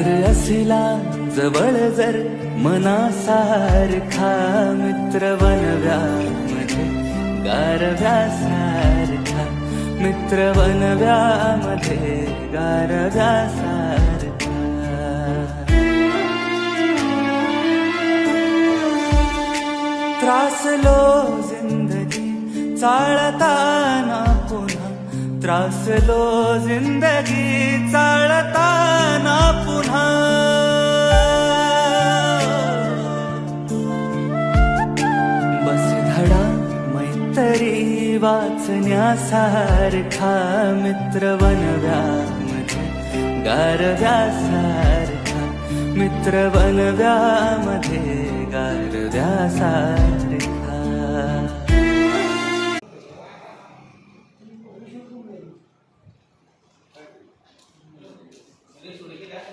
मित्र असला जवळ जर मनासारखा, मित्र वनव्यामध्ये गारव्यासारखा, मित्र वनव्यामध्ये गारव्यासारखा. त्रासलो जिंदगी चाळताना पुन्हा, त्रासलो जिंदगी चाळताना पुन्हा. बस धडा मैत्री वाचण्यासारखा, मित्र वनव्यामध्ये गारव्यासारखा, मित्र वनव्यामध्ये गारव्यासारखा.